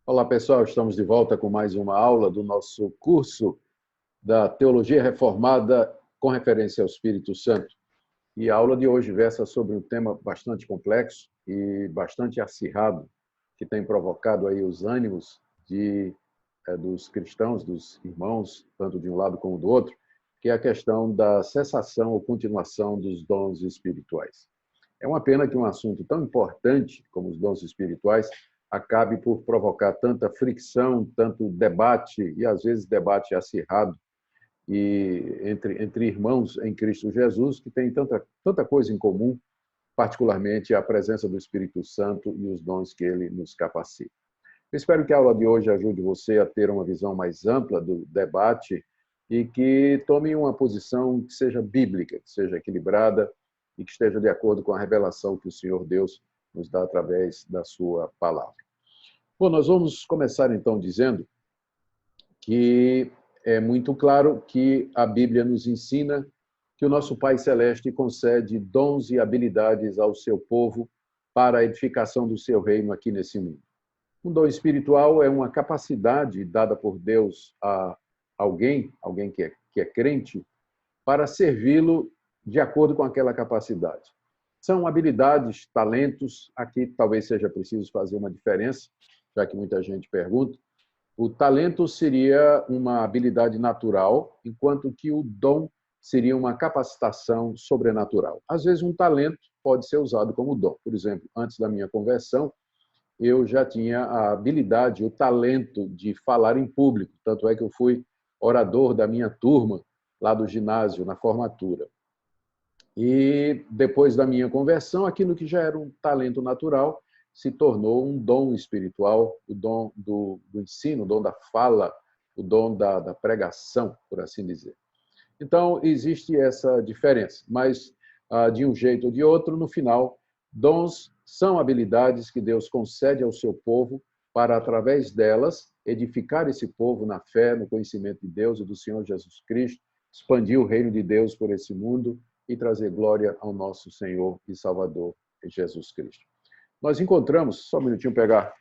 Olá, pessoal. Estamos de volta com mais uma aula do nosso curso da Teologia Reformada com referência ao Espírito Santo. E a aula de hoje versa sobre um tema bastante complexo e bastante acirrado, que tem provocado aí os ânimos dos cristãos, dos irmãos, tanto de um lado como do outro, que é a questão da cessação ou continuação dos dons espirituais. É uma pena que um assunto tão importante como os dons espirituais acabe por provocar tanta fricção, tanto debate, e às vezes debate acirrado, entre irmãos em Cristo Jesus, que têm tanta coisa em comum, particularmente a presença do Espírito Santo e os dons que ele nos capacita. Eu espero que a aula de hoje ajude você a ter uma visão mais ampla do debate e que tome uma posição que seja bíblica, que seja equilibrada e que esteja de acordo com a revelação que o Senhor Deus nos dá através da sua palavra. Bom, nós vamos começar então dizendo que é muito claro que a Bíblia nos ensina que o nosso Pai Celeste concede dons e habilidades ao seu povo para a edificação do seu reino aqui nesse mundo. Um dom espiritual é uma capacidade dada por Deus a alguém que é crente, para servi-lo de acordo com aquela capacidade. São habilidades, talentos, aqui talvez seja preciso fazer uma diferença, já que muita gente pergunta. O talento seria uma habilidade natural, enquanto que o dom seria uma capacitação sobrenatural. Às vezes, um talento pode ser usado como dom. Por exemplo, antes da minha conversão, eu já tinha a habilidade, o talento de falar em público. Tanto é que eu fui orador da minha turma, lá do ginásio, na formatura. E depois da minha conversão, aquilo que já era um talento natural se tornou um dom espiritual, o dom do ensino, o dom da fala, o dom da pregação, por assim dizer. Então, existe essa diferença, mas de um jeito ou de outro, no final, dons são habilidades que Deus concede ao seu povo para, através delas, edificar esse povo na fé, no conhecimento de Deus e do Senhor Jesus Cristo, expandir o reino de Deus por esse mundo e trazer glória ao nosso Senhor e Salvador Jesus Cristo. Nós encontramos, só um minutinho pegar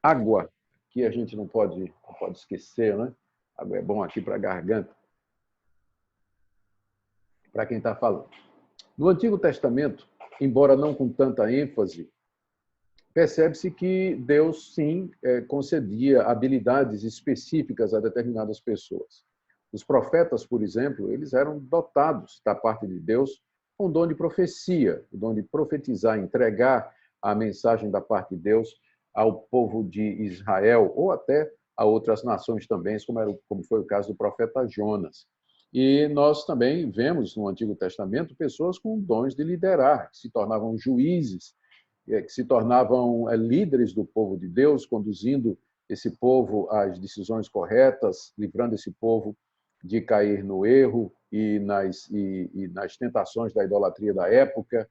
água, que a gente não pode esquecer, né? Água é bom aqui para a garganta, para quem está falando. No Antigo Testamento, embora não com tanta ênfase, percebe-se que Deus, sim, concedia habilidades específicas a determinadas pessoas. Os profetas, por exemplo, eles eram dotados da parte de Deus com o dom de profecia, o dom de profetizar, entregar a mensagem da parte de Deus ao povo de Israel, ou até a outras nações também, como foi o caso do profeta Jonas. E nós também vemos no Antigo Testamento pessoas com dons de liderar, que se tornavam juízes, que se tornavam líderes do povo de Deus, conduzindo esse povo às decisões corretas, livrando esse povo de cair no erro e nas tentações da idolatria da época.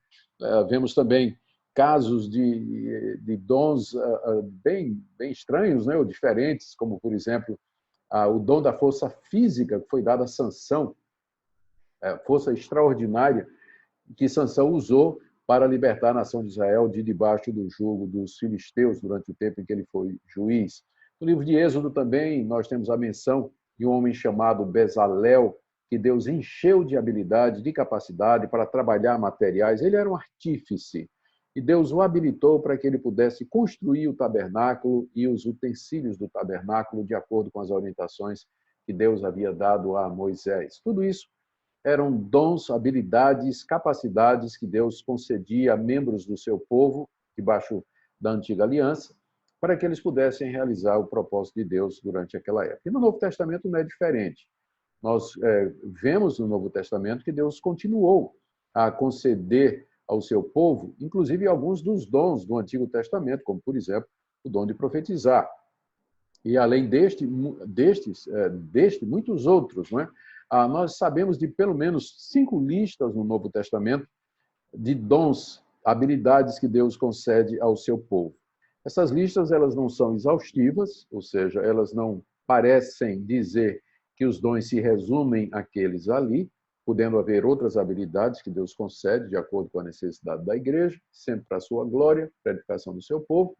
Vemos também casos de dons bem estranhos, né, ou diferentes, como, por exemplo, o dom da força física que foi dado a Sansão, força extraordinária que Sansão usou para libertar a nação de Israel de debaixo do jugo dos filisteus durante o tempo em que ele foi juiz. No livro de Êxodo também nós temos a menção de um homem chamado Bezalel, que Deus encheu de habilidade, de capacidade para trabalhar materiais. Ele era um artífice e Deus o habilitou para que ele pudesse construir o tabernáculo e os utensílios do tabernáculo de acordo com as orientações que Deus havia dado a Moisés. Tudo isso eram dons, habilidades, capacidades que Deus concedia a membros do seu povo, debaixo da antiga aliança, para que eles pudessem realizar o propósito de Deus durante aquela época. E no Novo Testamento não é diferente. Nós vemos no Novo Testamento que Deus continuou a conceder ao seu povo, inclusive alguns dos dons do Antigo Testamento, como, por exemplo, o dom de profetizar. E além deste, muitos outros, não é? Nós sabemos de pelo menos 5 listas no Novo Testamento de dons, habilidades que Deus concede ao seu povo. Essas listas elas não são exaustivas, ou seja, elas não parecem dizer que os dons se resumem àqueles ali, podendo haver outras habilidades que Deus concede de acordo com a necessidade da igreja, sempre para a sua glória, para a edificação do seu povo.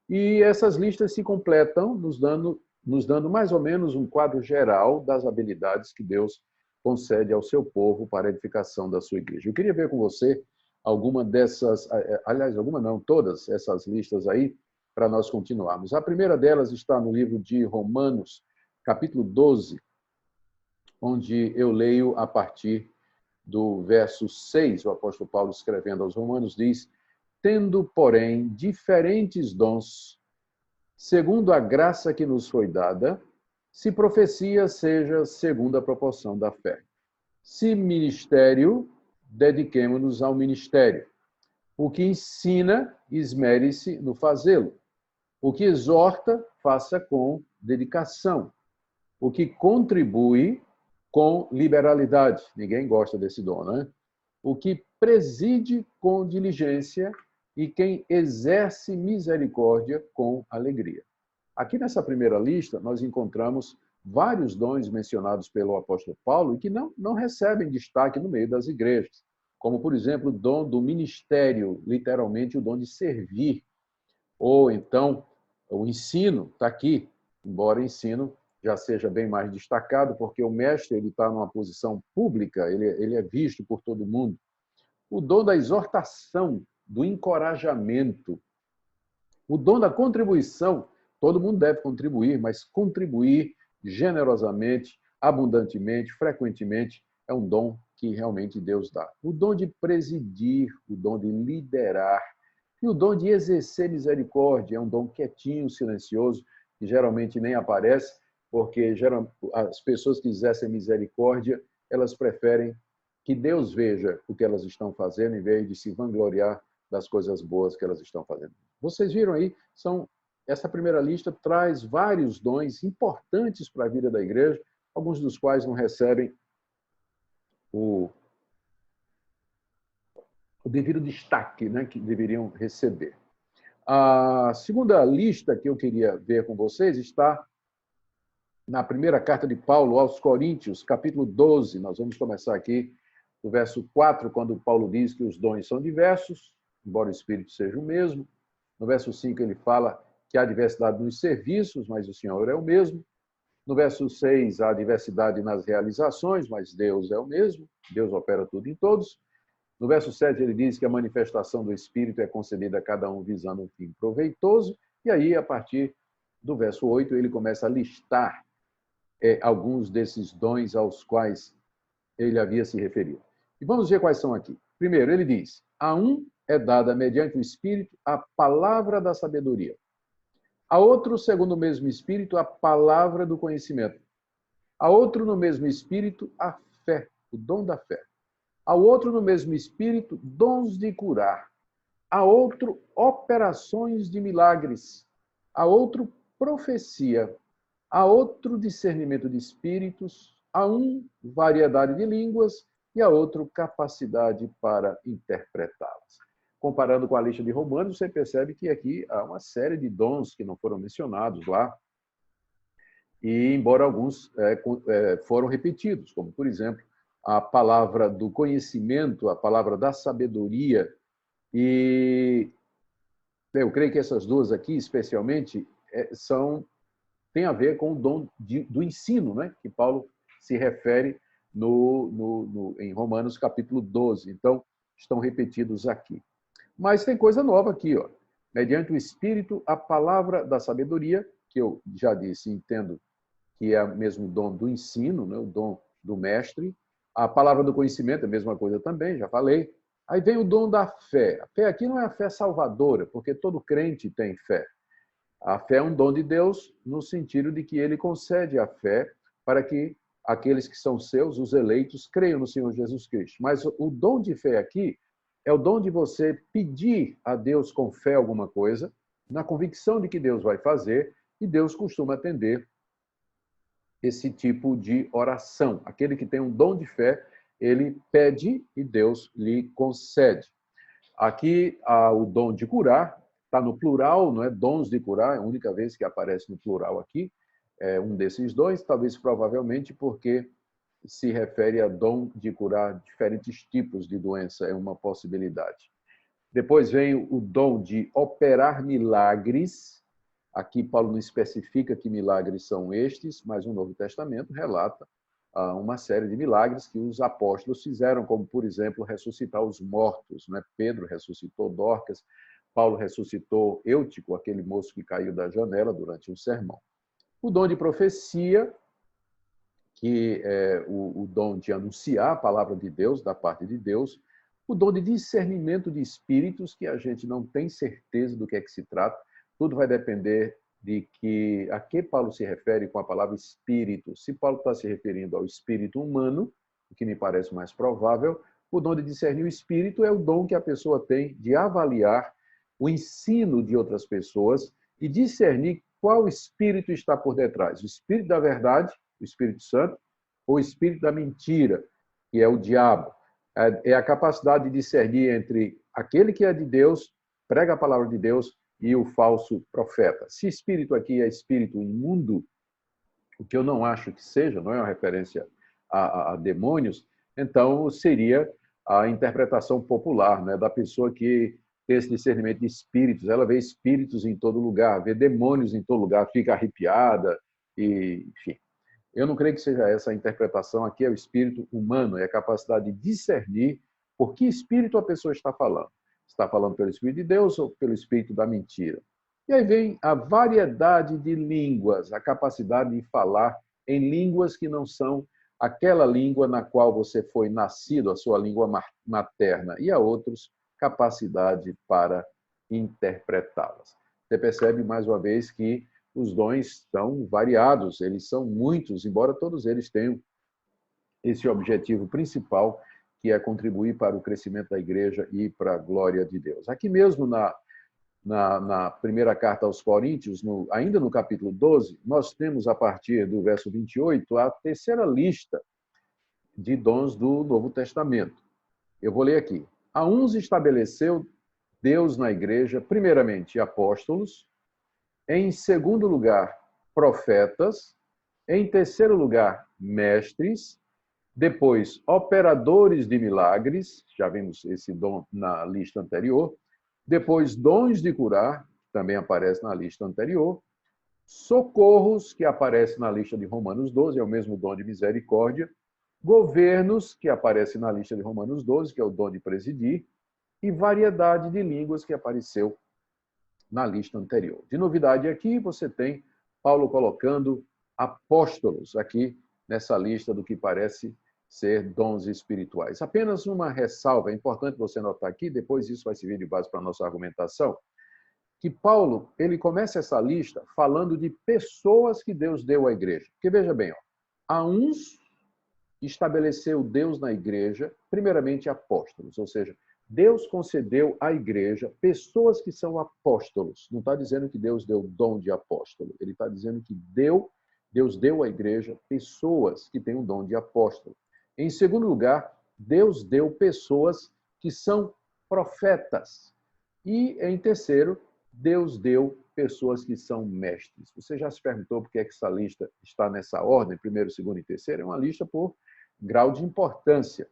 E essas listas se completam, nos dando mais ou menos um quadro geral das habilidades que Deus concede ao seu povo para a edificação da sua igreja. Eu queria ver com você alguma dessas, aliás, alguma não, todas essas listas aí, para nós continuarmos. A primeira delas está no livro de Romanos, capítulo 12, onde eu leio a partir do verso 6, o apóstolo Paulo escrevendo aos Romanos diz: tendo, porém, diferentes dons, segundo a graça que nos foi dada, se profecia, seja segundo a proporção da fé. Se ministério, dediquemo-nos ao ministério. O que ensina, esmere-se no fazê-lo. O que exorta, faça com dedicação. O que contribui, com liberalidade. Ninguém gosta desse dom, né? O que preside com diligência e quem exerce misericórdia com alegria. Aqui nessa primeira lista, nós encontramos vários dons mencionados pelo apóstolo Paulo e que não recebem destaque no meio das igrejas, como, por exemplo, o dom do ministério, literalmente o dom de servir, ou então o ensino, está aqui, embora ensino já seja bem mais destacado, porque o mestre ele está numa posição pública, ele é visto por todo mundo. O dom da exortação, do encorajamento, o dom da contribuição, todo mundo deve contribuir, mas contribuir generosamente, abundantemente, frequentemente, é um dom que realmente Deus dá. O dom de presidir, o dom de liderar, e o dom de exercer misericórdia, é um dom quietinho, silencioso, que geralmente nem aparece, porque as pessoas que exercem misericórdia, elas preferem que Deus veja o que elas estão fazendo, em vez de se vangloriar das coisas boas que elas estão fazendo. Vocês viram aí, essa primeira lista traz vários dons importantes para a vida da igreja, alguns dos quais não recebem o devido destaque, né, que deveriam receber. A segunda lista que eu queria ver com vocês está na primeira carta de Paulo aos Coríntios, capítulo 12. Nós vamos começar aqui do verso 4, quando Paulo diz que os dons são diversos, embora o Espírito seja o mesmo. No verso 5 ele fala que há diversidade nos serviços, mas o Senhor é o mesmo. No verso 6, há diversidade nas realizações, mas Deus é o mesmo. Deus opera tudo em todos. No verso 7, ele diz que a manifestação do Espírito é concedida a cada um visando um fim proveitoso. E aí, a partir do verso 8, ele começa a listar alguns desses dons aos quais ele havia se referido. E vamos ver quais são aqui. Primeiro, ele diz: a um é dada, mediante o Espírito, a palavra da sabedoria. A outro, segundo o mesmo Espírito, a palavra do conhecimento. A outro, no mesmo Espírito, a fé, o dom da fé. A outro, no mesmo Espírito, dons de curar. A outro, operações de milagres. A outro, profecia. A outro, discernimento de espíritos. A um, variedade de línguas. E a outro, capacidade para interpretá-las. Comparando com a lista de Romanos, você percebe que aqui há uma série de dons que não foram mencionados lá, e embora alguns foram repetidos, como, por exemplo, a palavra do conhecimento, a palavra da sabedoria, e eu creio que essas duas aqui, especialmente, têm a ver com o dom do ensino, né? Que Paulo se refere em Romanos capítulo 12. Então, estão repetidos aqui. Mas tem coisa nova aqui, ó. Mediante o Espírito, a palavra da sabedoria, que eu já disse, entendo que é o mesmo dom do ensino, né? O dom do mestre. A palavra do conhecimento é a mesma coisa também, já falei. Aí vem o dom da fé. A fé aqui não é a fé salvadora, porque todo crente tem fé. A fé é um dom de Deus no sentido de que ele concede a fé para que aqueles que são seus, os eleitos, creiam no Senhor Jesus Cristo. Mas o dom de fé aqui é o dom de você pedir a Deus com fé alguma coisa, na convicção de que Deus vai fazer, e Deus costuma atender esse tipo de oração. Aquele que tem um dom de fé, ele pede e Deus lhe concede. Aqui, o dom de curar, está no plural, não é? Dons de curar, é a única vez que aparece no plural aqui, é um desses dois, talvez provavelmente porque se refere a dom de curar diferentes tipos de doença, é uma possibilidade. Depois vem o dom de operar milagres, Aqui Paulo não especifica que milagres são estes, mas o Novo Testamento relata uma série de milagres que os apóstolos fizeram, como, por exemplo, ressuscitar os mortos. Né? Pedro ressuscitou Dorcas, Paulo ressuscitou Eutico, aquele moço que caiu da janela durante um sermão. O dom de profecia, que é o dom de anunciar a palavra de Deus, da parte de Deus, o dom de discernimento de espíritos, que a gente não tem certeza do que é que se trata, tudo vai depender a que Paulo se refere com a palavra espírito. Se Paulo está se referindo ao espírito humano, o que me parece mais provável, o dom de discernir o espírito é o dom que a pessoa tem de avaliar o ensino de outras pessoas e discernir qual espírito está por detrás. O espírito da verdade, o Espírito Santo, ou o espírito da mentira, que é o diabo. É a capacidade de discernir entre aquele que é de Deus, prega a palavra de Deus, e o falso profeta. Se espírito aqui é espírito imundo, o que eu não acho que seja, não é uma referência a demônios, então seria a interpretação popular, né, da pessoa que tem esse discernimento de espíritos. Ela vê espíritos em todo lugar, vê demônios em todo lugar, fica arrepiada, e, enfim. Eu não creio que seja essa a interpretação. Aqui é o espírito humano, é a capacidade de discernir por que espírito a pessoa está falando. Está falando pelo Espírito de Deus ou pelo Espírito da mentira? E aí vem a variedade de línguas, a capacidade de falar em línguas que não são aquela língua na qual você foi nascido, a sua língua materna, e a outros, capacidade para interpretá-las. Você percebe, mais uma vez, que os dons são variados, eles são muitos, embora todos eles tenham esse objetivo principal, que é contribuir para o crescimento da igreja e para a glória de Deus. Aqui mesmo na primeira carta aos Coríntios, ainda no capítulo 12, nós temos, a partir do verso 28, a terceira lista de dons do Novo Testamento. Eu vou ler aqui. A uns estabeleceu Deus na igreja, primeiramente, apóstolos, em segundo lugar, profetas, em terceiro lugar, mestres, depois, operadores de milagres, já vimos esse dom na lista anterior. Depois, dons de curar, também aparece na lista anterior. Socorros, que aparece na lista de Romanos 12, é o mesmo dom de misericórdia. Governos, que aparece na lista de Romanos 12, que é o dom de presidir. E variedade de línguas, que apareceu na lista anterior. De novidade aqui, você tem Paulo colocando apóstolos aqui nessa lista do que parece ser dons espirituais. Apenas uma ressalva, é importante você notar aqui, depois isso vai servir de base para a nossa argumentação, que Paulo, ele começa essa lista falando de pessoas que Deus deu à igreja. Porque veja bem, a uns estabeleceu Deus na igreja, primeiramente apóstolos, ou seja, Deus concedeu à igreja pessoas que são apóstolos. Não está dizendo que Deus deu dom de apóstolo, ele está dizendo que Deus deu à igreja pessoas que têm o dom de apóstolo. Em segundo lugar, Deus deu pessoas que são profetas. E, em terceiro, Deus deu pessoas que são mestres. Você já se perguntou por que essa lista está nessa ordem, primeiro, segundo e terceiro? É uma lista por grau de importância.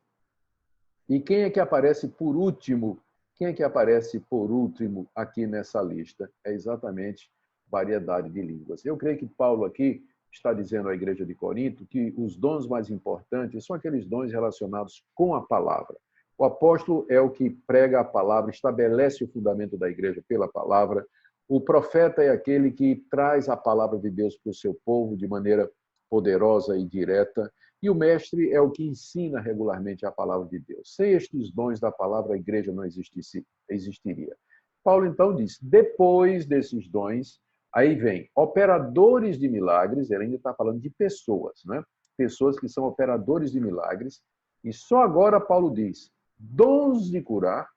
E quem é que aparece por último? Quem é que aparece por último aqui nessa lista? É exatamente variedade de línguas. Eu creio que Paulo aqui está dizendo à igreja de Corinto que os dons mais importantes são aqueles dons relacionados com a palavra. O apóstolo é o que prega a palavra, estabelece o fundamento da igreja pela palavra. O profeta é aquele que traz a palavra de Deus para o seu povo de maneira poderosa e direta. E o mestre é o que ensina regularmente a palavra de Deus. Sem estes dons da palavra, a igreja não existiria. Paulo, então, diz, depois desses dons, aí vem operadores de milagres, ele ainda está falando de pessoas, né? Pessoas que são operadores de milagres, e só agora Paulo diz, dons de curar,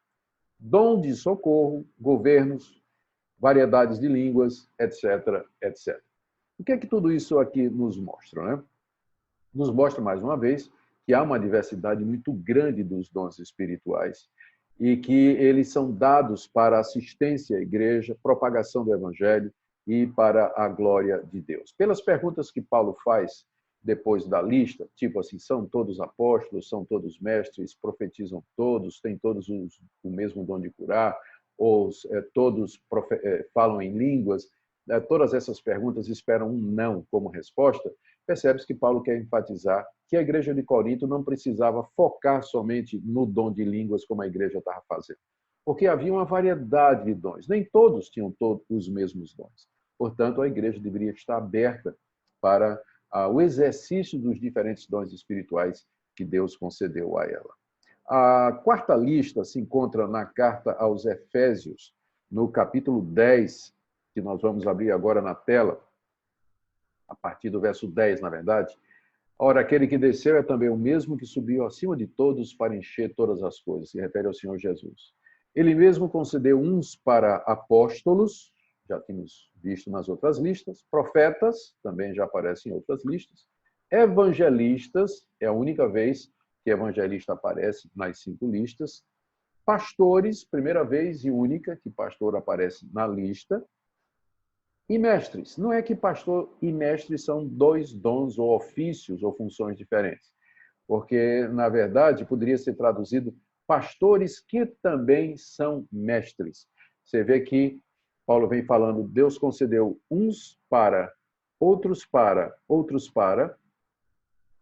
dom de socorro, governos, variedades de línguas, etc, etc. O que é que tudo isso aqui nos mostra, né? Nos mostra, mais uma vez, que há uma diversidade muito grande dos dons espirituais e que eles são dados para assistência à igreja, propagação do evangelho e para a glória de Deus. Pelas perguntas que Paulo faz depois da lista, tipo assim, são todos apóstolos, são todos mestres, profetizam todos, têm todos o mesmo dom de curar, ou todos falam em línguas. todas essas perguntas esperam um não como resposta, percebe-se que Paulo quer enfatizar que a igreja de Corinto não precisava focar somente no dom de línguas como a igreja estava fazendo, porque havia uma variedade de dons, nem todos tinham todos os mesmos dons. Portanto, a igreja deveria estar aberta para o exercício dos diferentes dons espirituais que Deus concedeu a ela. A quarta lista se encontra na carta aos Efésios, no capítulo 10, que nós vamos abrir agora na tela, a partir do verso 10, na verdade. Ora, aquele que desceu é também o mesmo que subiu acima de todos para encher todas as coisas, se refere ao Senhor Jesus. Ele mesmo concedeu uns para apóstolos, já tínhamos visto nas outras listas, profetas, também já aparecem em outras listas, evangelistas, é a única vez que evangelista aparece nas 5 listas, pastores, primeira vez e única que pastor aparece na lista, e mestres. Não é que pastor e mestre são 2 dons ou ofícios ou funções diferentes, porque, na verdade, poderia ser traduzido pastores que também são mestres. Você vê que Paulo vem falando, Deus concedeu uns para, outros para, outros para,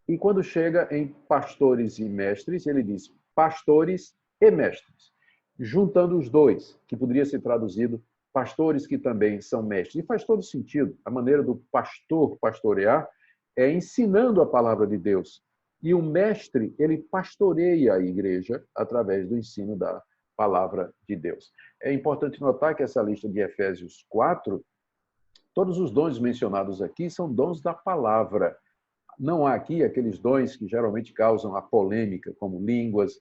e quando chega em pastores e mestres, ele diz pastores e mestres, juntando os dois, que poderia ser traduzido pastores que também são mestres. E faz todo sentido. A maneira do pastor pastorear é ensinando a palavra de Deus. E o mestre, ele pastoreia a igreja através do ensino da palavra de Deus. É importante notar que essa lista de Efésios 4, todos os dons mencionados aqui são dons da palavra. Não há aqui aqueles dons que geralmente causam a polêmica, como línguas,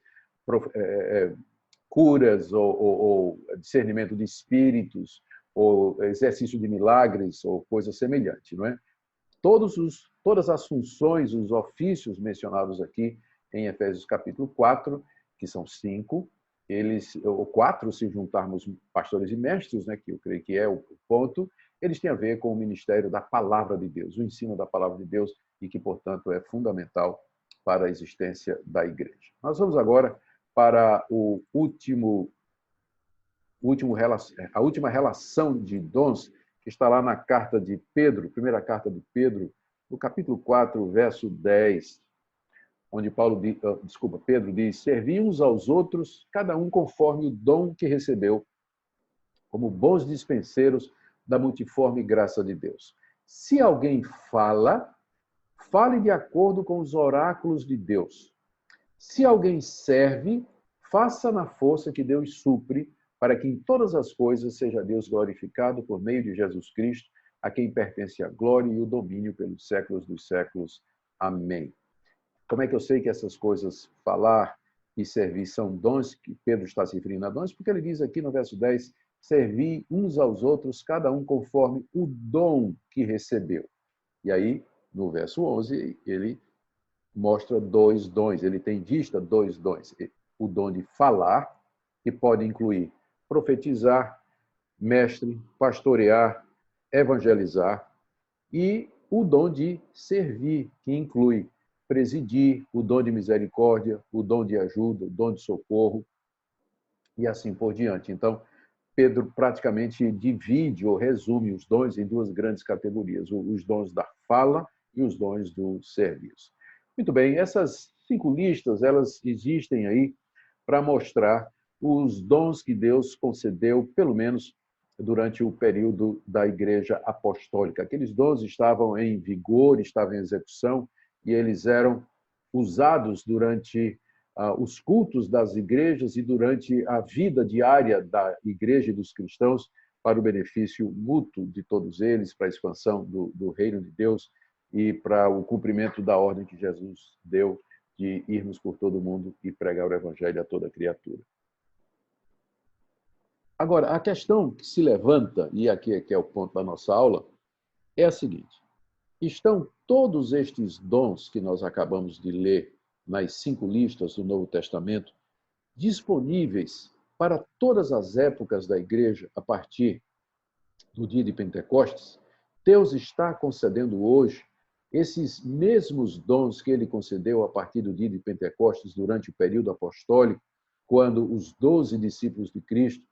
curas ou discernimento de espíritos, ou exercício de milagres, ou coisa semelhante, não é? Todas as funções, os ofícios mencionados aqui em Efésios capítulo 4, que são 5, ou 4, se juntarmos pastores e mestres, né, que eu creio que é o ponto, eles têm a ver com o ministério da palavra de Deus, o ensino da palavra de Deus, e que, portanto, é fundamental para a existência da igreja. Nós vamos agora para a última relação de dons, que está lá na carta de Pedro, primeira carta de Pedro, no capítulo 4, verso 10, onde Pedro diz, servi uns aos outros, cada um conforme o dom que recebeu, como bons dispenseiros da multiforme graça de Deus. Se alguém fala, fale de acordo com os oráculos de Deus. Se alguém serve, faça na força que Deus supre, para que em todas as coisas seja Deus glorificado por meio de Jesus Cristo, a quem pertence a glória e o domínio pelos séculos dos séculos. Amém. Como é que eu sei que essas coisas, falar e servir, são dons, que Pedro está se referindo a dons? Porque ele diz aqui no verso 10, servir uns aos outros, cada um conforme o dom que recebeu. E aí, no verso 11, ele mostra 2 dons, ele tem em vista 2 dons. O dom de falar, que pode incluir profetizar, mestre, pastorear, evangelizar, e o dom de servir, que inclui presidir, o dom de misericórdia, o dom de ajuda, o dom de socorro, e assim por diante. Então, Pedro praticamente divide ou resume os dons em 2 grandes categorias, os dons da fala e os dons do serviço. Muito bem, essas 5 listas, elas existem aí para mostrar os dons que Deus concedeu, pelo menos durante o período da Igreja Apostólica. Aqueles dons estavam em vigor, estavam em execução, e eles eram usados durante os cultos das igrejas e durante a vida diária da igreja e dos cristãos para o benefício mútuo de todos eles, para a expansão do reino de Deus e para o cumprimento da ordem que Jesus deu de irmos por todo o mundo e pregar o evangelho a toda criatura. Agora, a questão que se levanta, e aqui é que é o ponto da nossa aula, é a seguinte: estão todos estes dons que nós acabamos de ler nas 5 listas do Novo Testamento disponíveis para todas as épocas da igreja a partir do dia de Pentecostes? Deus está concedendo hoje esses mesmos dons que ele concedeu a partir do dia de Pentecostes durante o período apostólico, quando os 12 discípulos de Cristo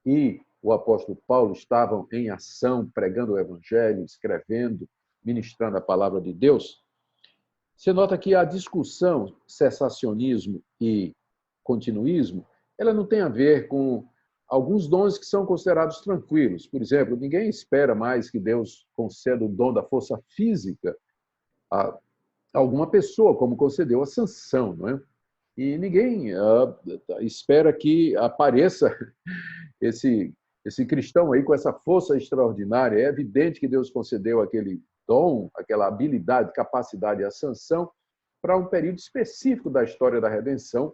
e o apóstolo Paulo estavam em ação, pregando o evangelho, escrevendo, ministrando a palavra de Deus, você nota que a discussão cessacionismo e continuismo, ela não tem a ver com alguns dons que são considerados tranquilos. Por exemplo, ninguém espera mais que Deus conceda o dom da força física a alguma pessoa, como concedeu a Sansão, não é? E ninguém espera que apareça esse cristão aí com essa força extraordinária. É evidente que Deus concedeu aquele dom, aquela habilidade, capacidade e a sanção para um período específico da história da redenção,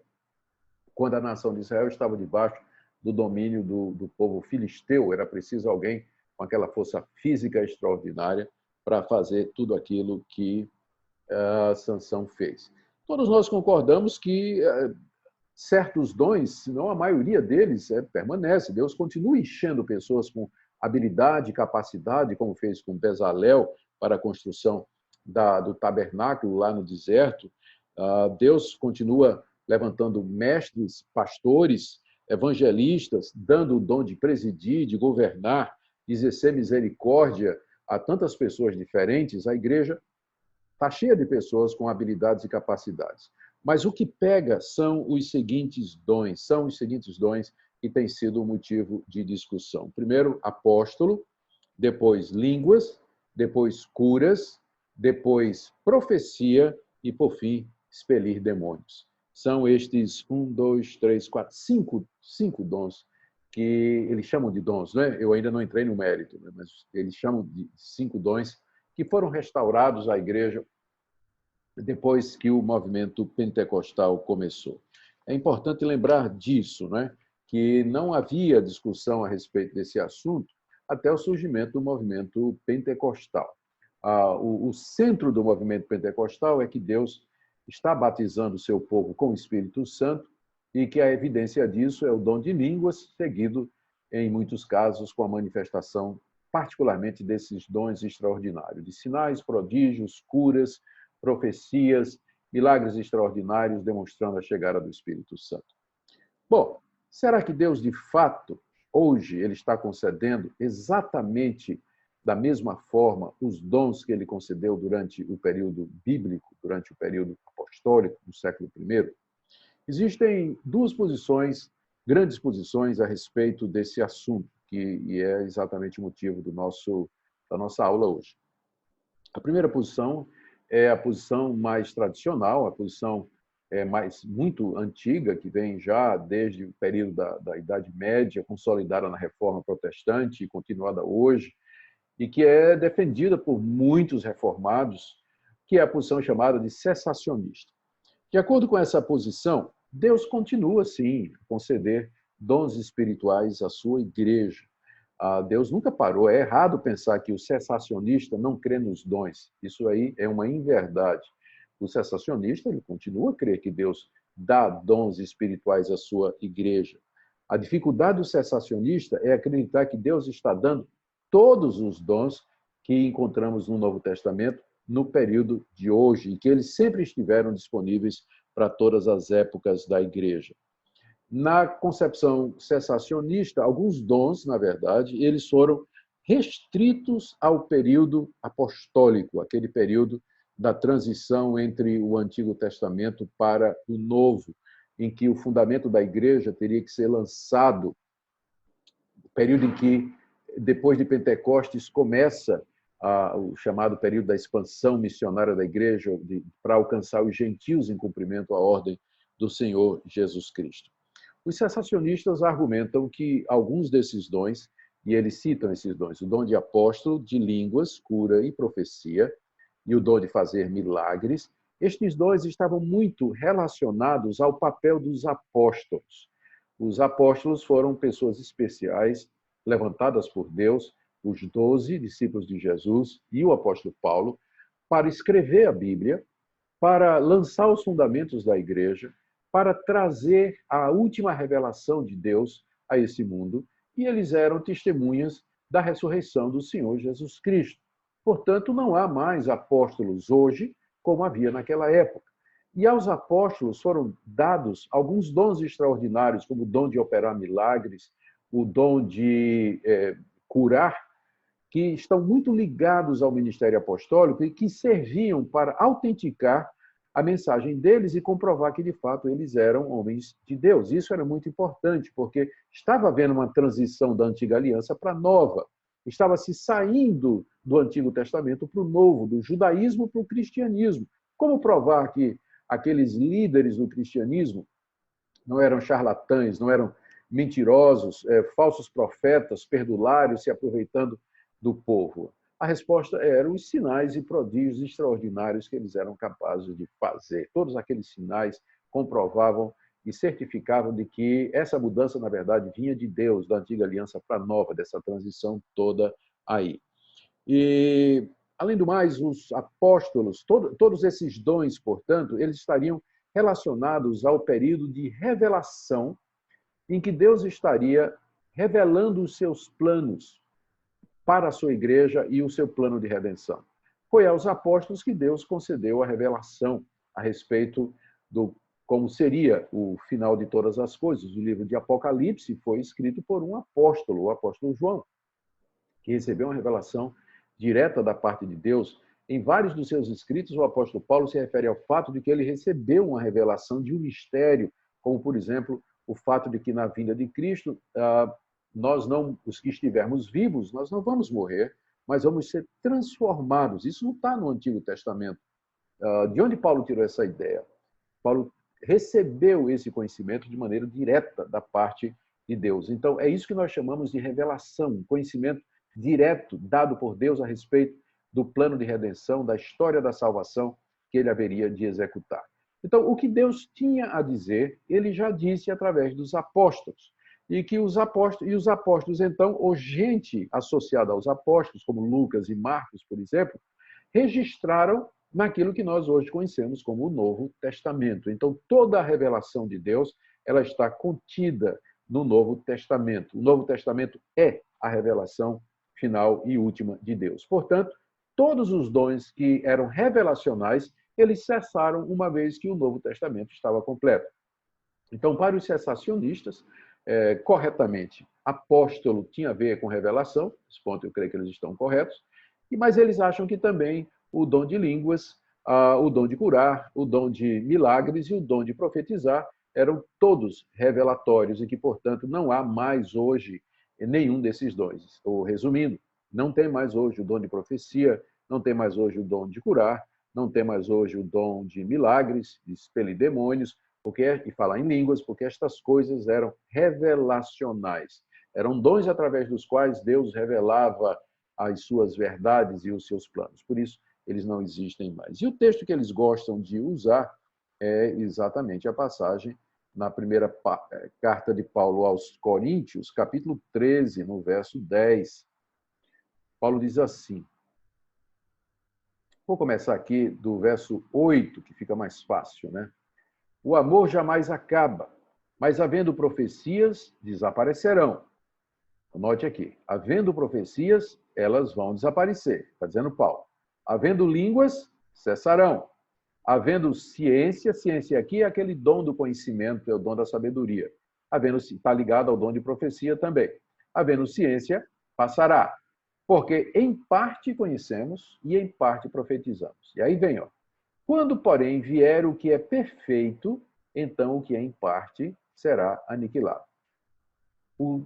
quando a nação de Israel estava debaixo do domínio do povo filisteu. Era preciso alguém com aquela força física extraordinária para fazer tudo aquilo que a Sansão fez. Todos nós concordamos que certos dons, se não a maioria deles, permanece. Deus continua enchendo pessoas com habilidade, capacidade, como fez com Bezalel para a construção do tabernáculo lá no deserto. Deus continua levantando mestres, pastores, evangelistas, dando o dom de presidir, de governar, de exercer misericórdia a tantas pessoas diferentes. A igreja está cheia de pessoas com habilidades e capacidades. Mas o que pega são os seguintes dons, que têm sido motivo de discussão. Primeiro, apóstolo, depois línguas, depois curas, depois profecia e, por fim, expelir demônios. São estes 5 dons que eles chamam de dons, né? Eu ainda não entrei no mérito, né? Mas eles chamam de 5 dons que foram restaurados à igreja depois que o movimento pentecostal começou. É importante lembrar disso, né? Que não havia discussão a respeito desse assunto até o surgimento do movimento pentecostal. O centro do movimento pentecostal é que Deus está batizando o seu povo com o Espírito Santo e que a evidência disso é o dom de línguas, seguido, em muitos casos, com a manifestação, particularmente desses dons extraordinários, de sinais, prodígios, curas, profecias, milagres extraordinários, demonstrando a chegada do Espírito Santo. Bom, será que Deus, de fato, hoje, ele está concedendo exatamente da mesma forma os dons que ele concedeu durante o período bíblico, durante o período apostólico do século I? Existem duas posições, grandes posições a respeito desse assunto, que é exatamente o motivo da nossa aula hoje. A primeira posição é a posição mais tradicional, a posição muito antiga, que vem já desde o período da Idade Média, consolidada na Reforma Protestante e continuada hoje, e que é defendida por muitos reformados, que é a posição chamada de cessacionista. De acordo com essa posição, Deus continua, sim, a conceder dons espirituais à sua igreja. Deus nunca parou. É errado pensar que o cessacionista não crê nos dons. Isso aí é uma inverdade. O cessacionista, ele continua a crer que Deus dá dons espirituais à sua igreja. A dificuldade do cessacionista é acreditar que Deus está dando todos os dons que encontramos no Novo Testamento no período de hoje, e que eles sempre estiveram disponíveis para todas as épocas da igreja. Na concepção cessacionista, alguns dons, na verdade, eles foram restritos ao período apostólico, aquele período da transição entre o Antigo Testamento para o Novo, em que o fundamento da igreja teria que ser lançado, período em que, depois de Pentecostes, começa o chamado período da expansão missionária da igreja para alcançar os gentios em cumprimento à ordem do Senhor Jesus Cristo. Os cessacionistas argumentam que alguns desses dons, e eles citam esses dons, o dom de apóstolo, de línguas, cura e profecia, e o dom de fazer milagres, estes dons estavam muito relacionados ao papel dos apóstolos. Os apóstolos foram pessoas especiais, levantadas por Deus, os 12 discípulos de Jesus e o apóstolo Paulo, para escrever a Bíblia, para lançar os fundamentos da igreja, para trazer a última revelação de Deus a esse mundo, e eles eram testemunhas da ressurreição do Senhor Jesus Cristo. Portanto, não há mais apóstolos hoje como havia naquela época. E aos apóstolos foram dados alguns dons extraordinários, como o dom de operar milagres, o dom de curar, que estão muito ligados ao ministério apostólico e que serviam para autenticar a mensagem deles e comprovar que, de fato, eles eram homens de Deus. Isso era muito importante, porque estava havendo uma transição da antiga aliança para a nova. Estava se saindo do Antigo Testamento para o Novo, do judaísmo para o cristianismo. Como provar que aqueles líderes do cristianismo não eram charlatães, não eram mentirosos, falsos profetas, perdulários, se aproveitando do povo? A resposta eram os sinais e prodígios extraordinários que eles eram capazes de fazer. Todos aqueles sinais comprovavam e certificavam de que essa mudança, na verdade, vinha de Deus, da antiga aliança para a nova, dessa transição toda aí. E, além do mais, os apóstolos, todos esses dons, portanto, eles estariam relacionados ao período de revelação em que Deus estaria revelando os seus planos para a sua igreja e o seu plano de redenção. Foi aos apóstolos que Deus concedeu a revelação a respeito do como seria o final de todas as coisas. O livro de Apocalipse foi escrito por um apóstolo, o apóstolo João, que recebeu uma revelação direta da parte de Deus. Em vários dos seus escritos, o apóstolo Paulo se refere ao fato de que ele recebeu uma revelação de um mistério, como, por exemplo, o fato de que na vinda de Cristo, nós não, os que estivermos vivos, nós não vamos morrer, mas vamos ser transformados. Isso não está no Antigo Testamento. De onde Paulo tirou essa ideia? Paulo recebeu esse conhecimento de maneira direta da parte de Deus. Então, é isso que nós chamamos de revelação, conhecimento direto dado por Deus a respeito do plano de redenção, da história da salvação que ele haveria de executar. Então, o que Deus tinha a dizer, ele já disse através dos apóstolos. E que os apóstolos, então, ou gente associada aos apóstolos, como Lucas e Marcos, por exemplo, registraram naquilo que nós hoje conhecemos como o Novo Testamento. Então, toda a revelação de Deus, ela está contida no Novo Testamento. O Novo Testamento é a revelação final e última de Deus. Portanto, todos os dons que eram revelacionais, eles cessaram uma vez que o Novo Testamento estava completo. Então, para os cessacionistas, corretamente, apóstolo tinha a ver com revelação, esse ponto eu creio que eles estão corretos, mas eles acham que também o dom de línguas, o dom de curar, o dom de milagres e o dom de profetizar eram todos revelatórios e que, portanto, não há mais hoje nenhum desses dons. Ou, resumindo, não tem mais hoje o dom de profecia, não tem mais hoje o dom de curar, não tem mais hoje o dom de milagres, de expelir demônios, e falar em línguas, porque estas coisas eram revelacionais. Eram dons através dos quais Deus revelava as suas verdades e os seus planos. Por isso, eles não existem mais. E o texto que eles gostam de usar é exatamente a passagem na primeira carta de Paulo aos Coríntios, capítulo 13, no verso 10. Paulo diz assim, vou começar aqui do verso 8, que fica mais fácil, né? O amor jamais acaba, mas havendo profecias, desaparecerão. Note aqui, havendo profecias, elas vão desaparecer, está dizendo Paulo. Havendo línguas, cessarão. Havendo ciência, ciência aqui é aquele dom do conhecimento, é o dom da sabedoria. Havendo, está ligado ao dom de profecia também. Havendo ciência, passará. Porque em parte conhecemos e em parte profetizamos. E aí vem, ó. Quando, porém, vier o que é perfeito, então o que é em parte será aniquilado. O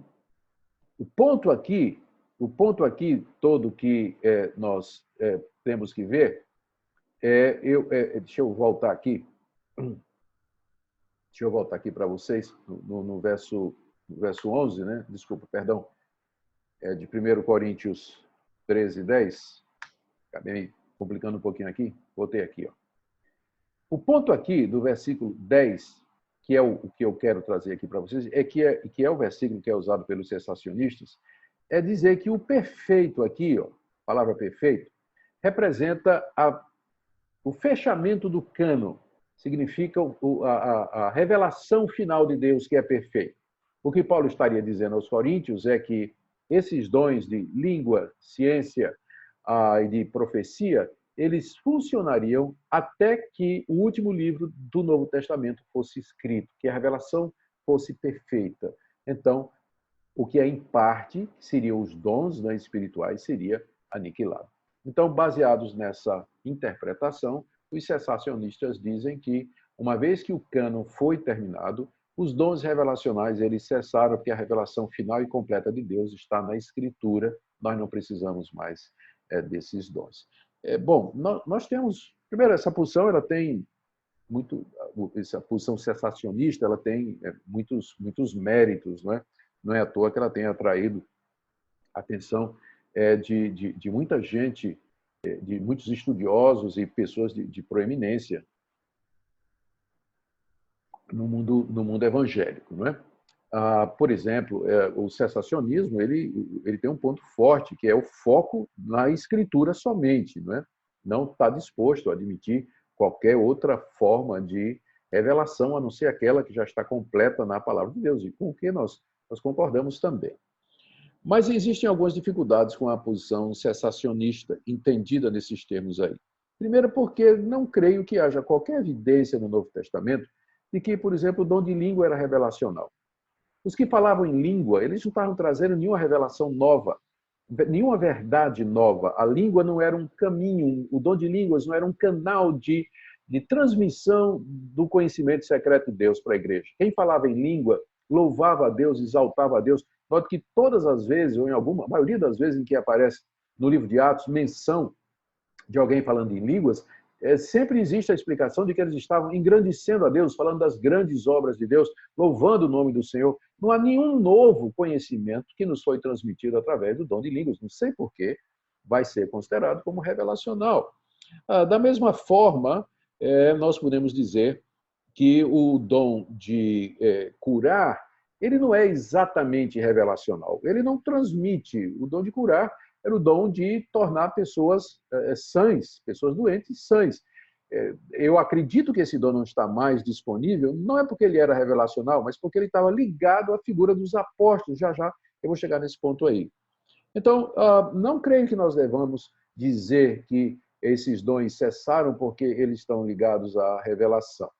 ponto aqui todo que nós temos que ver deixa eu voltar aqui para vocês no verso 11, né? Desculpa, perdão, de 1 Coríntios 13, 10. Acabei me complicando um pouquinho aqui, botei aqui, ó. O ponto aqui do versículo 10, que é o que eu quero trazer aqui para vocês, que é o versículo que é usado pelos cessacionistas, é dizer que o perfeito aqui, ó, a palavra perfeito, representa o fechamento do cânon, significa a revelação final de Deus que é perfeito. O que Paulo estaria dizendo aos coríntios é que esses dons de língua, ciência e de profecia, eles funcionariam até que o último livro do Novo Testamento fosse escrito, que a revelação fosse perfeita. Então, o que é em parte, seriam os dons, né, espirituais, seria aniquilado. Então, baseados nessa interpretação, os cessacionistas dizem que, uma vez que o cânon foi terminado, os dons revelacionais eles cessaram, porque a revelação final e completa de Deus está na Escritura, nós não precisamos mais desses dons. Bom, nós temos, primeiro, essa posição ela tem essa posição cessacionista, ela tem muitos méritos, não é? Não é à toa que ela tenha atraído a atenção de muita gente, de muitos estudiosos e pessoas de proeminência no mundo evangélico, não é? Por exemplo, o cessacionismo ele tem um ponto forte, que é o foco na Escritura somente, não é? Não está disposto a admitir qualquer outra forma de revelação, a não ser aquela que já está completa na palavra de Deus, e com o que nós concordamos também. Mas existem algumas dificuldades com a posição cessacionista, entendida nesses termos aí. Primeiro, porque não creio que haja qualquer evidência no Novo Testamento de que, por exemplo, o dom de língua era revelacional. Os que falavam em língua, eles não estavam trazendo nenhuma revelação nova, nenhuma verdade nova. A língua não era um caminho, o dom de línguas não era um canal de transmissão do conhecimento secreto de Deus para a igreja. Quem falava em língua louvava a Deus, exaltava a Deus. Note que todas as vezes, ou em a maioria das vezes em que aparece no livro de Atos menção de alguém falando em línguas, sempre existe a explicação de que eles estavam engrandecendo a Deus, falando das grandes obras de Deus, louvando o nome do Senhor. Não há nenhum novo conhecimento que nos foi transmitido através do dom de línguas. Não sei por que vai ser considerado como revelacional. Da mesma forma, nós podemos dizer que o dom de curar, ele não é exatamente revelacional. Ele não transmite. O dom de curar era o dom de tornar pessoas sãs, pessoas doentes sãs. Eu acredito que esse dom não está mais disponível, não é porque ele era revelacional, mas porque ele estava ligado à figura dos apóstolos. Já eu vou chegar nesse ponto aí. Então, não creio que nós devamos dizer que esses dons cessaram porque eles estão ligados à revelação.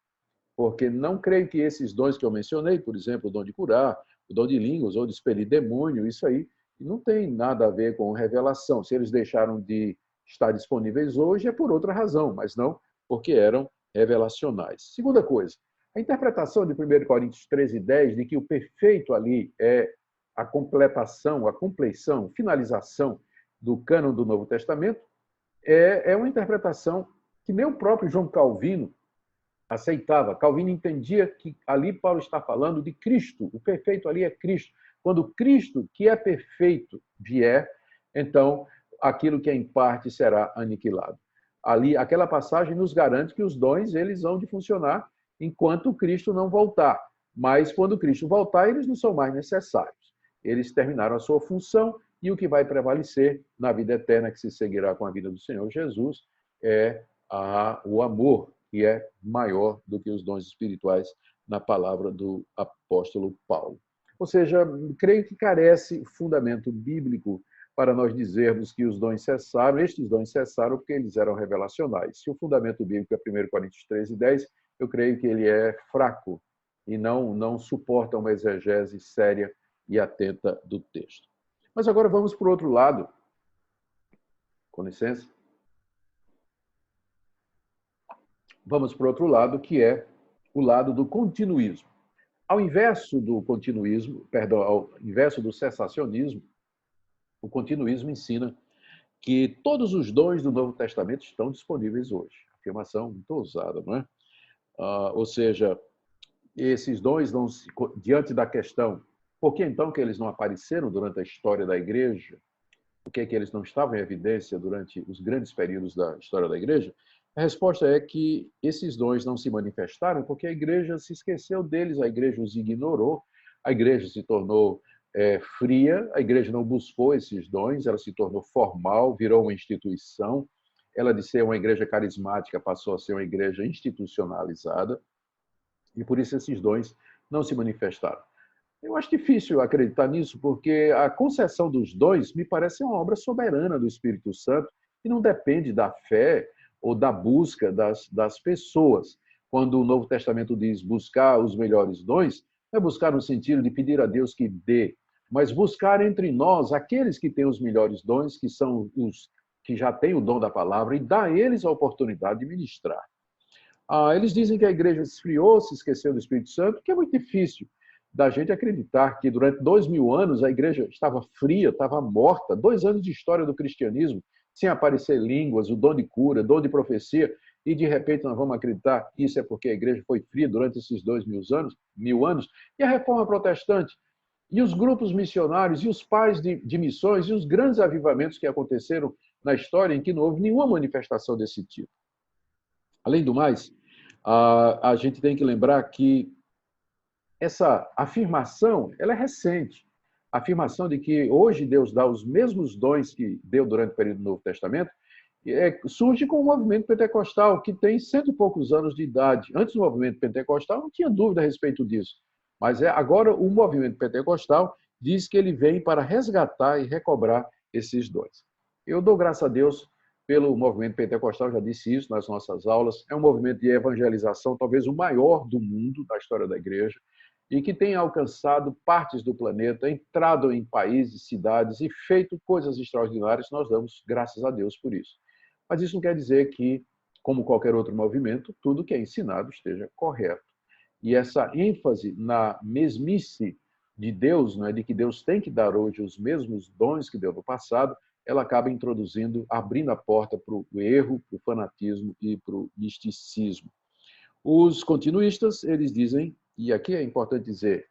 Porque não creio que esses dons que eu mencionei, por exemplo, o dom de curar, o dom de línguas ou de expelir demônio, isso aí não tem nada a ver com revelação. Se eles deixaram de estar disponíveis hoje é por outra razão, mas não porque eram revelacionais. Segunda coisa, a interpretação de 1 Coríntios 13:10 de que o perfeito ali é a completação, a compleição, finalização do cânon do Novo Testamento, é uma interpretação que nem o próprio João Calvino aceitava. Calvino entendia que ali Paulo está falando de Cristo, o perfeito ali é Cristo. Quando Cristo, que é perfeito, vier, então aquilo que é em parte será aniquilado. Ali, aquela passagem nos garante que os dons eles vão de funcionar enquanto Cristo não voltar. Mas quando Cristo voltar, eles não são mais necessários. Eles terminaram a sua função e o que vai prevalecer na vida eterna que se seguirá com a vida do Senhor Jesus é o amor, que é maior do que os dons espirituais na palavra do apóstolo Paulo. Ou seja, creio que carece fundamento bíblico para nós dizermos que os dons cessaram. Estes dons cessaram porque eles eram revelacionais. Se o fundamento bíblico é 1 Coríntios 13:10, eu creio que ele é fraco e não suporta uma exegese séria e atenta do texto. Mas agora vamos para o outro lado. Com licença. Vamos para o outro lado, que é o lado do continuismo. Ao inverso do continuismo, perdão, ao inverso do cessacionismo, o continuismo ensina que todos os dons do Novo Testamento estão disponíveis hoje. Afirmação muito ousada, não é? Ou seja, esses dons, diante da questão, por que então que eles não apareceram durante a história da igreja? Por que eles não estavam em evidência durante os grandes períodos da história da igreja? A resposta é que esses dons não se manifestaram porque a igreja se esqueceu deles, a igreja os ignorou, a igreja se tornou fria, a igreja não buscou esses dons, ela se tornou formal, virou uma instituição, ela de ser uma igreja carismática passou a ser uma igreja institucionalizada, e por isso esses dons não se manifestaram. Eu acho difícil acreditar nisso, porque a concessão dos dons me parece uma obra soberana do Espírito Santo, que não depende da fé ou da busca das pessoas. Quando o Novo Testamento diz buscar os melhores dons, é buscar no sentido de pedir a Deus que dê. mas buscar entre nós aqueles que têm os melhores dons, que são os que já têm o dom da palavra, e dar a eles a oportunidade de ministrar. Eles dizem que a igreja esfriou, se esqueceu do Espírito Santo, que é muito difícil da gente acreditar que durante 2000 anos a igreja estava fria, estava morta, 2 anos de história do cristianismo, sem aparecer línguas, o dom de cura, dom de profecia, e de repente nós vamos acreditar que isso é porque a igreja foi fria durante esses 2000 anos, e a reforma protestante, e os grupos missionários, e os pais de missões, e os grandes avivamentos que aconteceram na história em que não houve nenhuma manifestação desse tipo. Além do mais, a gente tem que lembrar que essa afirmação ela é recente. A afirmação de que hoje Deus dá os mesmos dons que deu durante o período do Novo Testamento surge com o movimento pentecostal, que tem 100 e poucos anos de idade. Antes do movimento pentecostal, não tinha dúvida a respeito disso. Mas agora o movimento pentecostal diz que ele vem para resgatar e recobrar esses dons. Eu dou graças a Deus pelo movimento pentecostal, já disse isso nas nossas aulas. É um movimento de evangelização, talvez o maior do mundo, da história da igreja, e que tem alcançado partes do planeta, entrado em países, cidades e feito coisas extraordinárias. Nós damos graças a Deus por isso. Mas isso não quer dizer que, como qualquer outro movimento, tudo que é ensinado esteja correto. E essa ênfase na mesmice de Deus, de que Deus tem que dar hoje os mesmos dons que deu no passado, ela acaba introduzindo, abrindo a porta para o erro, para o fanatismo e para o misticismo. Os continuistas, eles dizem, e aqui é importante dizer,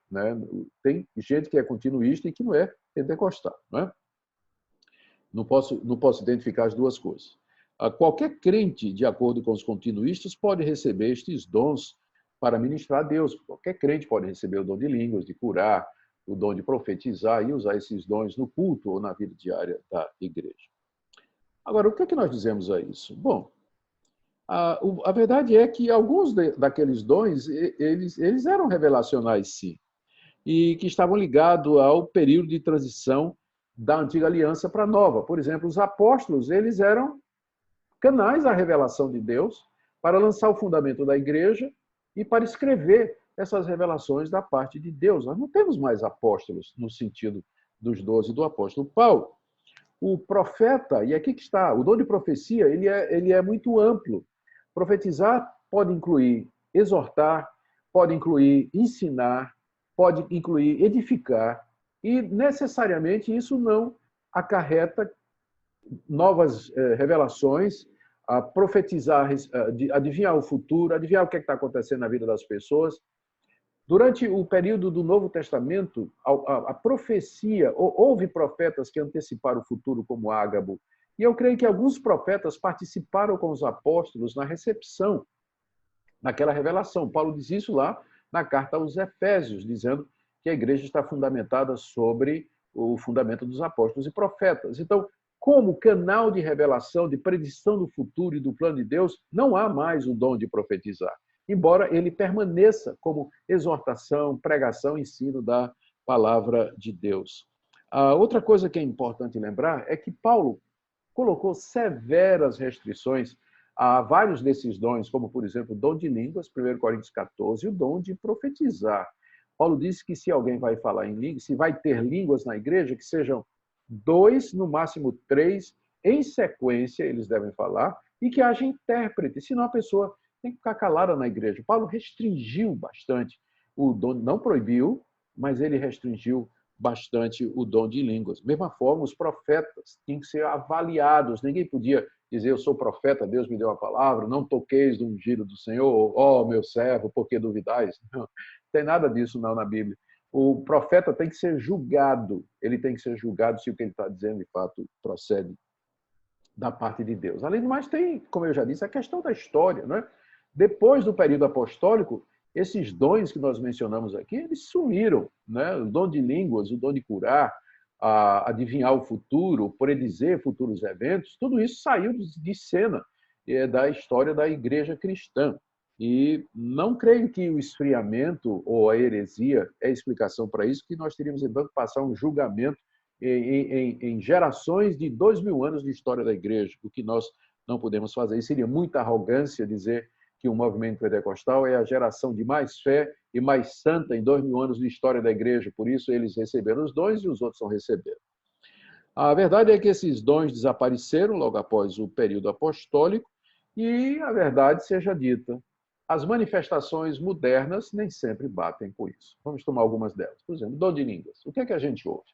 tem gente que é continuista e que não é pentecostal. Não posso identificar as duas coisas. Qualquer crente, de acordo com os continuistas, pode receber estes dons para ministrar a Deus. Qualquer crente pode receber o dom de línguas, de curar, o dom de profetizar e usar esses dons no culto ou na vida diária da igreja. Agora, o que é que nós dizemos a isso? Bom, a verdade é que alguns daqueles dons, eles eram revelacionais, sim, e que estavam ligados ao período de transição da antiga aliança para a nova. Por exemplo, os apóstolos, eles eram canais da revelação de Deus para lançar o fundamento da igreja e para escrever essas revelações da parte de Deus. Nós não temos mais apóstolos no sentido dos 12 do apóstolo Paulo. O profeta, e aqui que está, o dom de profecia, ele é muito amplo. Profetizar pode incluir exortar, pode incluir ensinar, pode incluir edificar, e necessariamente isso não acarreta novas revelações, a profetizar, adivinhar o futuro, adivinhar o que está acontecendo na vida das pessoas. Durante o período do Novo Testamento, a profecia, houve profetas que anteciparam o futuro, como Ágabo, e eu creio que alguns profetas participaram com os apóstolos na recepção daquela revelação. Paulo diz isso lá na carta aos Efésios, dizendo que a igreja está fundamentada sobre o fundamento dos apóstolos e profetas. Então, como canal de revelação, de predição do futuro e do plano de Deus, não há mais o dom de profetizar, embora ele permaneça como exortação, pregação, ensino da palavra de Deus. Outra coisa que é importante lembrar é que Paulo colocou severas restrições a vários desses dons, como, por exemplo, o dom de línguas, 1 Coríntios 14, e o dom de profetizar. Paulo disse que se alguém vai falar em línguas, se vai ter línguas na igreja, que sejam 2, no máximo 3, em sequência eles devem falar, e que haja intérprete, senão a pessoa tem que ficar calada na igreja. Paulo restringiu bastante o dom, não proibiu, mas ele restringiu bastante o dom de línguas. Mesma forma, os profetas tinham que ser avaliados. Ninguém podia dizer, eu sou profeta, Deus me deu a palavra, não toqueis do ungido do Senhor, ó meu servo, por que duvidais? Não tem nada disso não na Bíblia. O profeta tem que ser julgado, ele tem que ser julgado se o que ele está dizendo, de fato, procede da parte de Deus. Além do mais, tem, como eu já disse, a questão da história, né? Depois do período apostólico, esses dons que nós mencionamos aqui, eles sumiram, né? O dom de línguas, o dom de curar, adivinhar o futuro, predizer futuros eventos, tudo isso saiu de cena da história da igreja cristã. E não creio que o esfriamento ou a heresia é a explicação para isso, que nós teríamos então que passar um julgamento em gerações de 2000 anos de história da igreja, o que nós não podemos fazer. E seria muita arrogância dizer que o movimento pentecostal é a geração de mais fé e mais santa em 2000 anos de história da igreja. Por isso, eles receberam os dons e os outros não receberam. A verdade é que esses dons desapareceram logo após o período apostólico e, a verdade seja dita, as manifestações modernas nem sempre batem com isso. Vamos tomar algumas delas. Por exemplo, dom de línguas. O que é que a gente ouve?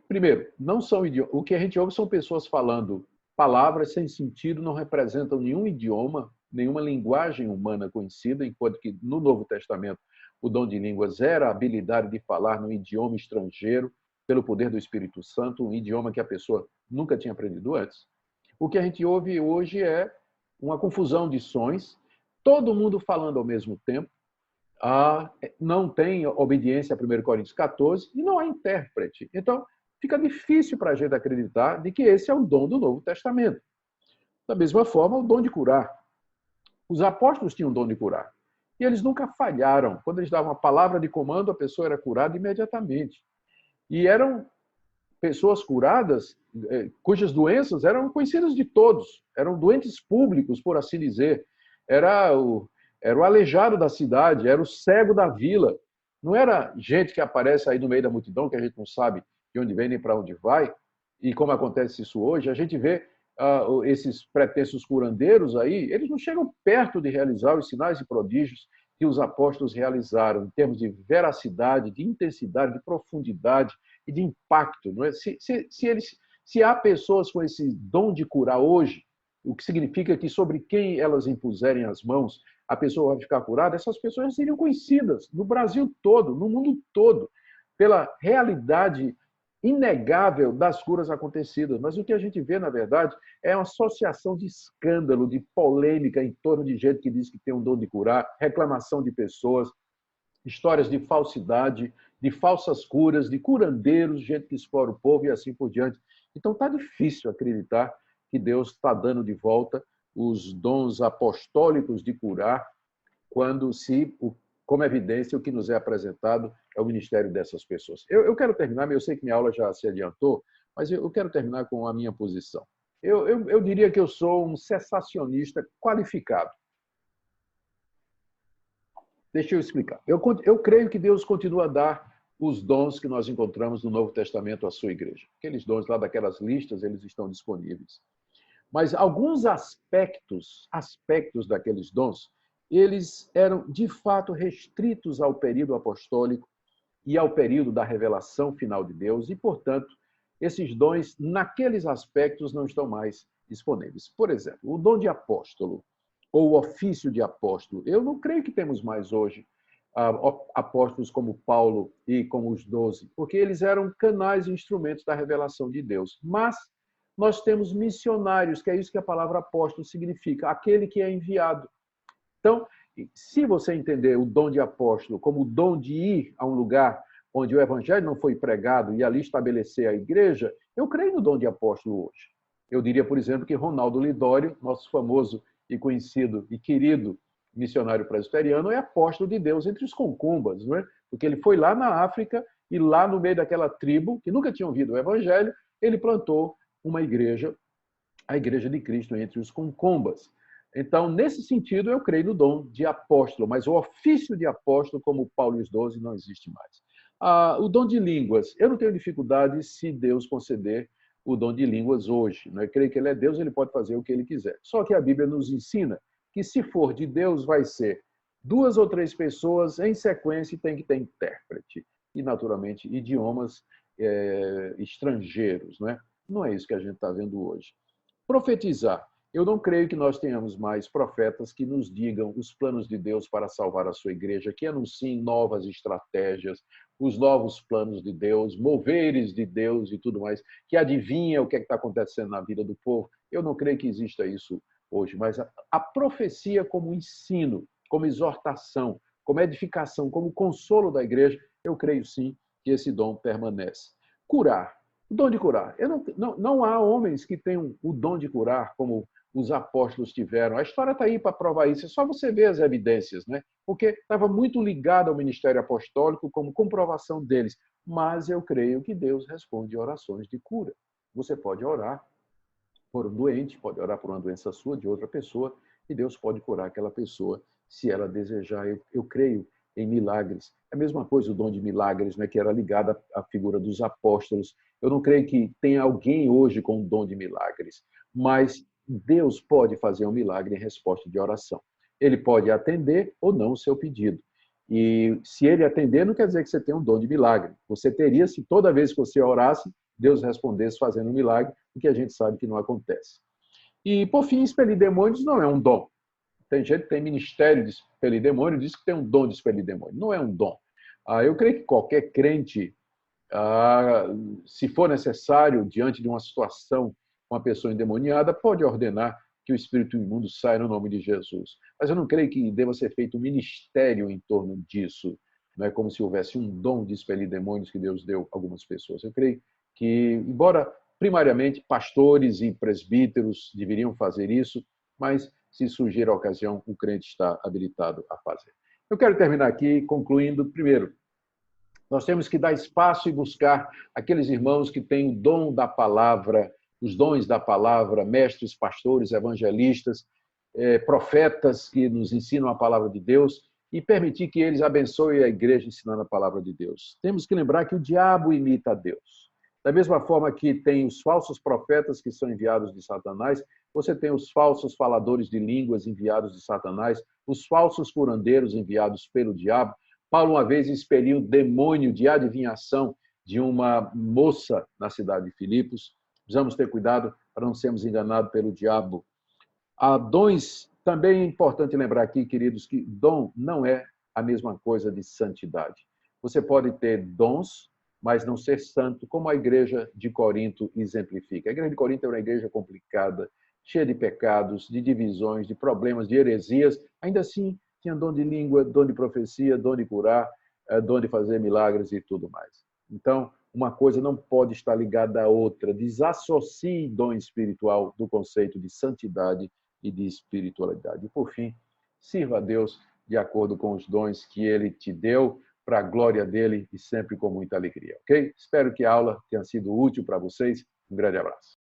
Primeiro, não são idiomas. O que a gente ouve são pessoas falando palavras sem sentido, não representam nenhum idioma, nenhuma linguagem humana conhecida, enquanto que no Novo Testamento o dom de línguas era a habilidade de falar num idioma estrangeiro, pelo poder do Espírito Santo, um idioma que a pessoa nunca tinha aprendido antes. O que a gente ouve hoje é uma confusão de sons, todo mundo falando ao mesmo tempo, não tem obediência a 1 Coríntios 14 e não há intérprete. Então, fica difícil para a gente acreditar de que esse é o dom do Novo Testamento. Da mesma forma, o dom de curar. Os apóstolos tinham o dom de curar. E eles nunca falharam. Quando eles davam uma palavra de comando, a pessoa era curada imediatamente. E eram pessoas curadas, cujas doenças eram conhecidas de todos. Eram doentes públicos, por assim dizer. Era o aleijado da cidade, era o cego da vila. Não era gente que aparece aí no meio da multidão, que a gente não sabe de onde vem nem para onde vai. E como acontece isso hoje, a gente vê esses pretensos curandeiros aí, eles não chegam perto de realizar os sinais e prodígios que os apóstolos realizaram, em termos de veracidade, de intensidade, de profundidade e de impacto. Não é? Se há pessoas com esse dom de curar hoje, o que significa que sobre quem elas impuserem as mãos, a pessoa vai ficar curada, essas pessoas seriam conhecidas no Brasil todo, no mundo todo, pela realidade inegável das curas acontecidas. Mas o que a gente vê, na verdade, é uma associação de escândalo, de polêmica em torno de gente que diz que tem um dom de curar, reclamação de pessoas, histórias de falsidade, de falsas curas, de curandeiros, gente que explora o povo e assim por diante. Então está difícil acreditar que Deus está dando de volta os dons apostólicos de curar, quando como evidência, o que nos é apresentado é o ministério dessas pessoas. Eu quero terminar, eu sei que minha aula já se adiantou, mas eu quero terminar com a minha posição. Eu diria que eu sou um cessacionista qualificado. Deixa eu explicar. Eu creio que Deus continua a dar os dons que nós encontramos no Novo Testamento à sua igreja. Aqueles dons lá daquelas listas, eles estão disponíveis. Mas alguns aspectos daqueles dons, eles eram de fato restritos ao período apostólico e ao período da revelação final de Deus, e, portanto, esses dons, naqueles aspectos, não estão mais disponíveis. Por exemplo, o dom de apóstolo, ou o ofício de apóstolo. Eu não creio que temos mais hoje apóstolos como Paulo e como os 12, porque eles eram canais e instrumentos da revelação de Deus. Mas nós temos missionários, que é isso que a palavra apóstolo significa, aquele que é enviado. Então, se você entender o dom de apóstolo como o dom de ir a um lugar onde o evangelho não foi pregado e ali estabelecer a igreja, eu creio no dom de apóstolo hoje. Eu diria, por exemplo, que Ronaldo Lidório, nosso famoso e conhecido e querido missionário presbiteriano, é apóstolo de Deus entre os concumbas, não é? Porque ele foi lá na África e lá no meio daquela tribo, que nunca tinha ouvido o evangelho, ele plantou uma igreja, a Igreja de Cristo entre os concumbas. Então, nesse sentido, eu creio no dom de apóstolo, mas o ofício de apóstolo, como Paulo e os 12, não existe mais. O dom de línguas, eu não tenho dificuldade se Deus conceder o dom de línguas hoje. Eu creio que ele é Deus, ele pode fazer o que ele quiser. Só que a Bíblia nos ensina que, se for de Deus, vai ser 2 ou 3 pessoas em sequência e tem que ter intérprete. E, naturalmente, idiomas estrangeiros. Não é isso que a gente está vendo hoje. Profetizar. Eu não creio que nós tenhamos mais profetas que nos digam os planos de Deus para salvar a sua igreja, que anunciem novas estratégias, os novos planos de Deus, moveres de Deus e tudo mais, que adivinha o que está acontecendo na vida do povo. Eu não creio que exista isso hoje, mas a profecia como não, como exortação, como edificação, como consolo da igreja, eu creio sim que esse dom permanece. Curar. O dom de curar. Não há homens que tenham o dom de curar como os apóstolos tiveram. A história está aí para provar isso. É só você ver as evidências, porque estava muito ligado ao ministério apostólico como comprovação deles. Mas eu creio que Deus responde orações de cura. Você pode orar por um doente, pode orar por uma doença sua, de outra pessoa, e Deus pode curar aquela pessoa se ela desejar. Eu creio em milagres. É a mesma coisa o dom de milagres, né, que era ligado à figura dos apóstolos. Eu não creio que tenha alguém hoje com o dom de milagres, mas Deus pode fazer um milagre em resposta de oração. Ele pode atender ou não o seu pedido. E se ele atender, não quer dizer que você tem um dom de milagre. Você teria se toda vez que você orasse, Deus respondesse fazendo um milagre, o que a gente sabe que não acontece. E, por fim, expelir demônios não é um dom. Tem gente que tem ministério de expelir demônio, diz que tem um dom de expelir demônio. Não é um dom. Eu creio que qualquer crente, se for necessário, diante de uma situação, uma pessoa endemoniada, pode ordenar que o espírito imundo saia no nome de Jesus. Mas eu não creio que deva ser feito um ministério em torno disso. Não é como se houvesse um dom de expelir demônios que Deus deu a algumas pessoas. Eu creio que, embora primariamente pastores e presbíteros deveriam fazer isso, mas se surgir a ocasião, o crente está habilitado a fazer. Eu quero terminar aqui concluindo, primeiro, nós temos que dar espaço e buscar aqueles irmãos que têm o dom da palavra, os dons da palavra, mestres, pastores, evangelistas, profetas que nos ensinam a palavra de Deus e permitir que eles abençoem a igreja ensinando a palavra de Deus. Temos que lembrar que o diabo imita a Deus. Da mesma forma que tem os falsos profetas que são enviados de Satanás, você tem os falsos faladores de línguas enviados de Satanás, os falsos curandeiros enviados pelo diabo. Paulo uma vez expeliu o demônio de adivinhação de uma moça na cidade de Filipos. Precisamos ter cuidado para não sermos enganados pelo diabo. Há dons, também é importante lembrar aqui, queridos, que dom não é a mesma coisa de santidade. Você pode ter dons, mas não ser santo, como a igreja de Corinto exemplifica. A igreja de Corinto é uma igreja complicada, cheia de pecados, de divisões, de problemas, de heresias. Ainda assim, tinha dom de língua, dom de profecia, dom de curar, dom de fazer milagres e tudo mais. Então, uma coisa não pode estar ligada à outra. Desassocie dom espiritual do conceito de santidade e de espiritualidade. E, por fim, sirva a Deus de acordo com os dons que Ele te deu, para a glória dele e sempre com muita alegria, ok? Espero que a aula tenha sido útil para vocês. Um grande abraço.